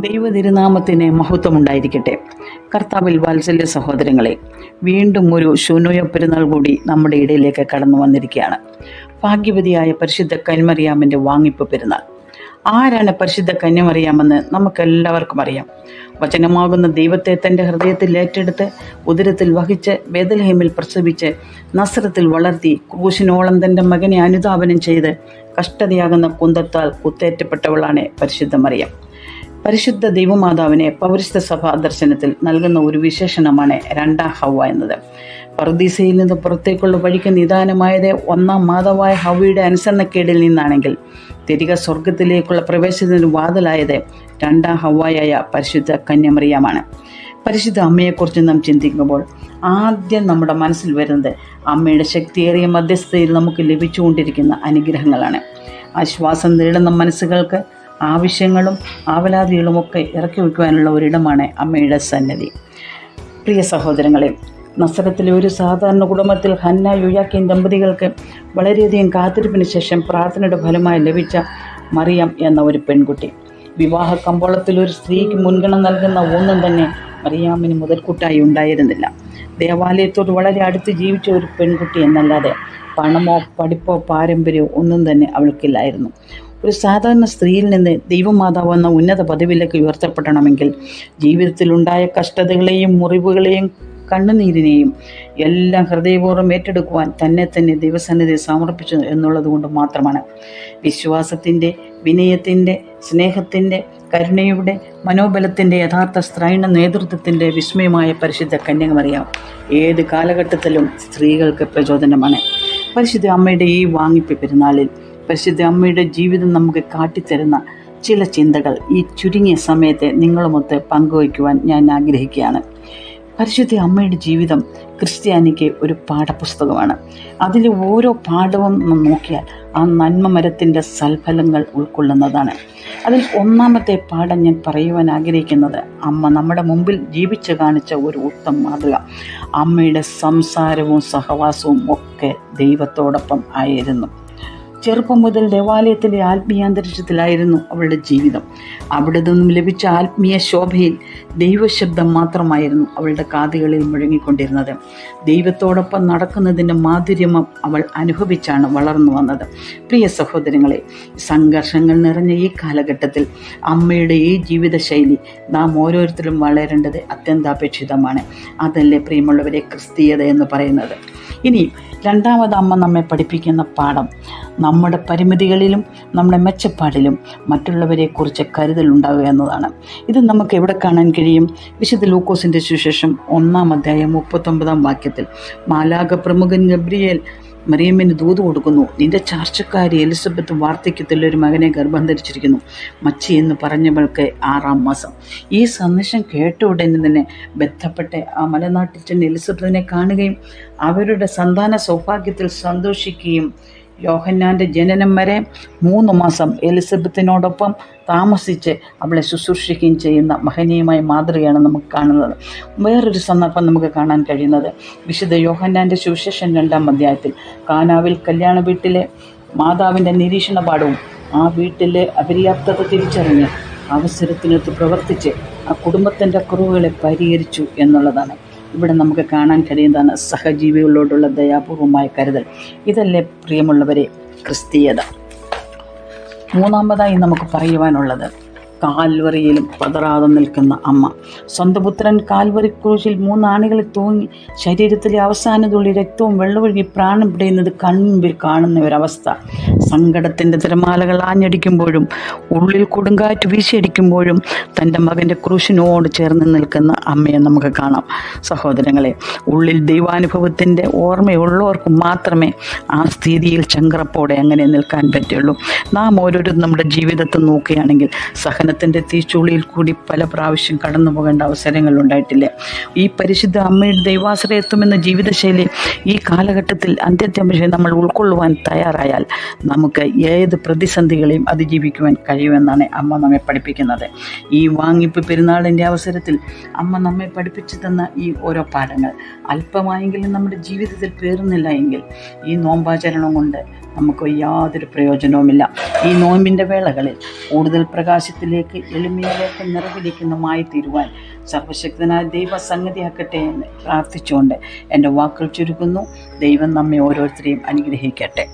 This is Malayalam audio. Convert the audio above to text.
ദൈവതിരുനാമത്തിന് മഹത്വമുണ്ടായിരിക്കട്ടെ. കർത്താവിൽ വാത്സല്യ സഹോദരങ്ങളെ, വീണ്ടും ഒരു ശൂന്യ പെരുന്നാൾ കൂടി നമ്മുടെ ഇടയിലേക്ക് കടന്നു വന്നിരിക്കുകയാണ്. ഭാഗ്യവതിയായ പരിശുദ്ധ കന്യമറിയാമിൻ്റെ വാങ്ങിപ്പ് പെരുന്നാൾ. ആരാണ് പരിശുദ്ധ കന്യമറിയാമെന്ന് നമുക്കെല്ലാവർക്കും അറിയാം. വചനമാകുന്ന ദൈവത്തെ തൻ്റെ ഹൃദയത്തിൽ ഏറ്റെടുത്ത് ഉദരത്തിൽ വഹിച്ച് ബേത്ലഹേമിൽ പ്രസവിച്ച് നസ്രത്തിൽ വളർത്തി ക്രൂശിനോളം തൻ്റെ മകനെ അനുധാവനം ചെയ്ത് കഷ്ടതയാകുന്ന കുന്തത്താൽ കുത്തേറ്റപ്പെട്ടവളാണ് പരിശുദ്ധ മറിയം. പരിശുദ്ധ ദൈവമാതാവിനെ പൗരസ്ത്യ സഭാ ദർശനത്തിൽ നൽകുന്ന ഒരു വിശേഷണമാണ് രണ്ടാം ഹവ്വ എന്നത്. പറുദീസയിൽ നിന്ന് പുറത്തേക്കുള്ള വഴിക്ക് നിദാനമായത് ഒന്നാം മാതാവായ ഹവ്വയുടെ അനുസരണക്കേടിൽ നിന്നാണെങ്കിൽ തിരികെ സ്വർഗത്തിലേക്കുള്ള പ്രവേശനത്തിന് വാതിലായത് രണ്ടാം ഹവ്വയായ പരിശുദ്ധ കന്യമറിയാമാണ്. പരിശുദ്ധ അമ്മയെക്കുറിച്ച് നാം ചിന്തിക്കുമ്പോൾ ആദ്യം നമ്മുടെ മനസ്സിൽ വരുന്നത് അമ്മയുടെ ശക്തിയേറിയ മധ്യസ്ഥതയിൽ നമുക്ക് ലഭിച്ചുകൊണ്ടിരിക്കുന്ന അനുഗ്രഹങ്ങളാണ്. ആശ്വാസം നേടുന്ന മനസ്സുകൾക്ക് ആവശ്യങ്ങളും ആവലാതികളുമൊക്കെ ഇറക്കി വയ്ക്കുവാനുള്ള ഒരിടമാണ് അമ്മയുടെ സന്നിധി. പ്രിയ സഹോദരങ്ങളെ, നസ്രത്തിലെ ഒരു സാധാരണ കുടുംബത്തിൽ ഹന്ന യോയാക്കീൻ ദമ്പതികൾക്ക് വളരെയധികം കാത്തിരിപ്പിന് ശേഷം പ്രാർത്ഥനയുടെ ഫലമായി ലഭിച്ച മറിയം എന്ന ഒരു പെൺകുട്ടി. വിവാഹ കമ്പോളത്തിൽ ഒരു സ്ത്രീക്ക് മുൻഗണന നൽകുന്ന ഒന്നും തന്നെ മറിയാമിന് മുതൽക്കൂട്ടായി ഉണ്ടായിരുന്നില്ല. ദേവാലയത്തോട് വളരെ അടുത്ത് ജീവിച്ച ഒരു പെൺകുട്ടി എന്നല്ലാതെ പണമോ പഠിപ്പോ പാരമ്പര്യമോ ഒന്നും തന്നെ അവൾക്കില്ലായിരുന്നു. ഒരു സാധാരണ സ്ത്രീയിൽ നിന്ന് ദൈവമാതാവ് എന്ന ഉന്നത പദവിയിലേക്ക് ഉയർത്തപ്പെടണമെങ്കിൽ ജീവിതത്തിലുണ്ടായ കഷ്ടതകളെയും മുറിവുകളെയും കണ്ണുനീരിനെയും എല്ലാം ഹൃദയപൂർവ്വം ഏറ്റെടുക്കുവാൻ തന്നെ ദൈവസന്നിധി സമർപ്പിച്ചു എന്നുള്ളത് കൊണ്ട് മാത്രമാണ്. വിശ്വാസത്തിൻ്റെ, വിനയത്തിൻ്റെ, സ്നേഹത്തിൻ്റെ, കരുണയുടെ, മനോബലത്തിൻ്റെ യഥാർത്ഥ സ്ത്രൈണ നേതൃത്വത്തിൻ്റെ വിസ്മയമായ പരിശുദ്ധ കന്യമറിയാം ഏത് കാലഘട്ടത്തിലും സ്ത്രീകൾക്ക് പ്രചോദനമാണ്. പരിശുദ്ധ അമ്മയുടെ ഈ വാങ്ങിപ്പ് പെരുന്നാളിൽ പരിശുദ്ധ അമ്മയുടെ ജീവിതം നമുക്ക് കാട്ടിത്തരുന്ന ചില ചിന്തകൾ ഈ ചുരുങ്ങിയ സമയത്തെ നിങ്ങളുമൊത്ത് പങ്കുവയ്ക്കുവാൻ ഞാൻ ആഗ്രഹിക്കുകയാണ്. പരിശുദ്ധ അമ്മയുടെ ജീവിതം ക്രിസ്ത്യാനിക്ക് ഒരു പാഠപുസ്തകമാണ്. അതിലെ ഓരോ പാഠവും നാം നോക്കിയാൽ ആ നന്മ മരത്തിൻ്റെ സൽഫലങ്ങൾ ഉൾക്കൊള്ളുന്നതാണ്. അതിൽ ഒന്നാമത്തെ പാഠം ഞാൻ പറയുവാൻ ആഗ്രഹിക്കുന്നത് അമ്മ നമ്മുടെ മുമ്പിൽ ജീവിച്ച് കാണിച്ച ഒരു ഉത്തമ മാതൃക. അമ്മയുടെ സംസാരവും സഹവാസവും ഒക്കെ ദൈവത്തോടൊപ്പം ആയിരുന്നു. ചെറുപ്പം മുതൽ ദേവാലയത്തിലെ ആത്മീയാന്തരീക്ഷത്തിലായിരുന്നു അവളുടെ ജീവിതം. അവിടെ നിന്നും ലഭിച്ച ആത്മീയ ശോഭയിൽ ദൈവശബ്ദം മാത്രമായിരുന്നു അവളുടെ കാതുകളിൽ മുഴങ്ങിക്കൊണ്ടിരുന്നത്. ദൈവത്തോടൊപ്പം നടക്കുന്നതിൻ്റെ മാധുര്യം അവൾ അനുഭവിച്ചാണ് വളർന്നു വന്നത്. പ്രിയ സഹോദരങ്ങളെ, സംഘർഷങ്ങൾ നിറഞ്ഞ ഈ കാലഘട്ടത്തിൽ അമ്മയുടെ ഈ ജീവിതശൈലി നാം ഓരോരുത്തരും വളരേണ്ടത് അത്യന്താപേക്ഷിതമാണ്. അതല്ലേ പ്രിയമുള്ളവരെ ക്രിസ്തീയത എന്ന് പറയുന്നത്. ഇനി രണ്ടാമത് അമ്മ നമ്മെ പഠിപ്പിക്കുന്ന പാഠം നമ്മുടെ പരിമിതികളിലും നമ്മുടെ മെച്ചപ്പാടിലും മറ്റുള്ളവരെക്കുറിച്ച് കരുതലുണ്ടാവുക എന്നതാണ്. ഇത് നമുക്ക് എവിടെ കാണാൻ കഴിയും? വിശുദ്ധ ലൂക്കോസിൻ്റെ സുവിശേഷം 1-ാം അധ്യായം 39-ാം വാക്യത്തിൽ മാലാഖ പ്രമുഖൻ ഗബ്രിയേൽ മറിയമ്മിന് ദൂത് കൊടുക്കുന്നു. നിന്റെ ചാർച്ചക്കാരി എലിസബത്ത് വാർദ്ധക്യത്തിലൊരു മകനെ ഗർഭം ധരിച്ചിരിക്കുന്നു. മച്ചി എന്ന് പറഞ്ഞവൾക്ക് 6-ാം മാസം. ഈ സന്ദേശം കേട്ട ഉടനെ തന്നെ ബന്ധപ്പെട്ട് ആ മലനാട്ടിൽ ചെന്ന് എലിസബത്തിനെ കാണുകയും അവരുടെ സന്താന സൗഭാഗ്യത്തിൽ സന്തോഷിക്കുകയും യോഹന്നാൻ്റെ ജനനം വരെ 3 മാസം എലിസബത്തിനോടൊപ്പം താമസിച്ച് അവളെ ശുശ്രൂഷിക്കുകയും ചെയ്യുന്ന മഹനീയമായ മാതൃകയാണ് നമുക്ക് കാണുന്നത്. വേറൊരു സന്ദർഭം നമുക്ക് കാണാൻ കഴിയുന്നത് വിശുദ്ധ യോഹന്നാൻ്റെ സുവിശേഷം 2-ാം അധ്യായത്തിൽ കാനാവിൽ കല്യാണ വീട്ടിലെ മാതാവിൻ്റെ നിരീക്ഷണ പാഠവും ആ വീട്ടിലെ അപര്യാപ്തത തിരിച്ചറിഞ്ഞ് അവസരത്തിനൊത്ത് പ്രവർത്തിച്ച് ആ കുടുംബത്തിൻ്റെ കുറവുകളെ പരിഹരിച്ചു എന്നുള്ളതാണ്. ഇവിടെ നമുക്ക് കാണാൻ കഴിയുന്നതാണ് സഹജീവികളോടുള്ള ദയാപൂർവമായ കരുതൽ. ഇതല്ലേ പ്രിയമുള്ളവരെ ക്രിസ്തീയത. മൂന്നാമതായി നമുക്ക് പറയുവാനുള്ളത് കാൽവറിയിലും പതറാതെ നിൽക്കുന്ന അമ്മ. സ്വന്തം പുത്രൻ കാൽവറി ക്രൂശിൽ 3 ആണികളിൽ തൂങ്ങി ശരീരത്തിലെ അവസാന തുള്ളി രക്തവും വെള്ളമൊഴുകി പ്രാണം പിടയുന്നത് കൺമുമ്പിൽ കാണുന്ന ഒരവസ്ഥ. സങ്കടത്തിൻ്റെ തിരമാലകൾ ആഞ്ഞടിക്കുമ്പോഴും ഉള്ളിൽ കൊടുങ്കാറ്റ് വീശിയടിക്കുമ്പോഴും തൻ്റെ മകൻ്റെ ക്രൂശിനോട് ചേർന്ന് നിൽക്കുന്ന അമ്മയെ നമുക്ക് കാണാം. സഹോദരങ്ങളെ, ഉള്ളിൽ ദൈവാനുഭവത്തിൻ്റെ ഓർമ്മയുള്ളവർക്ക് മാത്രമേ ആ സ്ഥിതിയിൽ ചങ്കറപ്പോടെ അങ്ങനെ നിൽക്കാൻ പറ്റുള്ളൂ. നാം ഓരോരുത്തരും നമ്മുടെ ജീവിതത്തെ നോക്കുകയാണെങ്കിൽ സഹനത്തിൻ്റെ തീച്ചൂളിയിൽ കൂടി പല പ്രാവശ്യം കടന്നു പോകേണ്ട അവസരങ്ങൾ ഉണ്ടായിട്ടില്ലേ? ഈ പരിശുദ്ധ അമ്മയുടെ ദൈവാശ്രയത്വമെന്ന ജീവിതശൈലി ഈ കാലഘട്ടത്തിൽ അന്ത്യത്യമശം നമ്മൾ ഉൾക്കൊള്ളുവാൻ തയ്യാറായാൽ നമുക്ക് ഏത് പ്രതിസന്ധികളെയും അതിജീവിക്കുവാൻ കഴിയുമെന്നാണ് അമ്മ നമ്മെ പഠിപ്പിക്കുന്നത്. ഈ വാങ്ങിപ്പ് പെരുന്നാളിൻ്റെ അവസരത്തിൽ അമ്മ നമ്മെ പഠിപ്പിച്ചു തന്ന ഈ ഓരോ പാഠങ്ങൾ അല്പമായെങ്കിലും നമ്മുടെ ജീവിതത്തിൽ പേറുന്നില്ല എങ്കിൽ ഈ നോമ്പാചരണം കൊണ്ട് നമുക്ക് യാതൊരു പ്രയോജനവുമില്ല. ഈ നോമ്പിൻ്റെ വേളകളിൽ കൂടുതൽ പ്രകാശത്തിലേക്ക്, എളിമയിലേക്ക്, നിറവിലേക്കുമായി തീരുവാൻ സർവശക്തനായ ദൈവസംഗതിയാക്കട്ടെ എന്ന് പ്രാർത്ഥിച്ചുകൊണ്ട് എൻ്റെ വാക്കുകൾ ചുരുക്കുന്നു. ദൈവം നമ്മെ ഓരോരുത്തരെയും അനുഗ്രഹിക്കട്ടെ.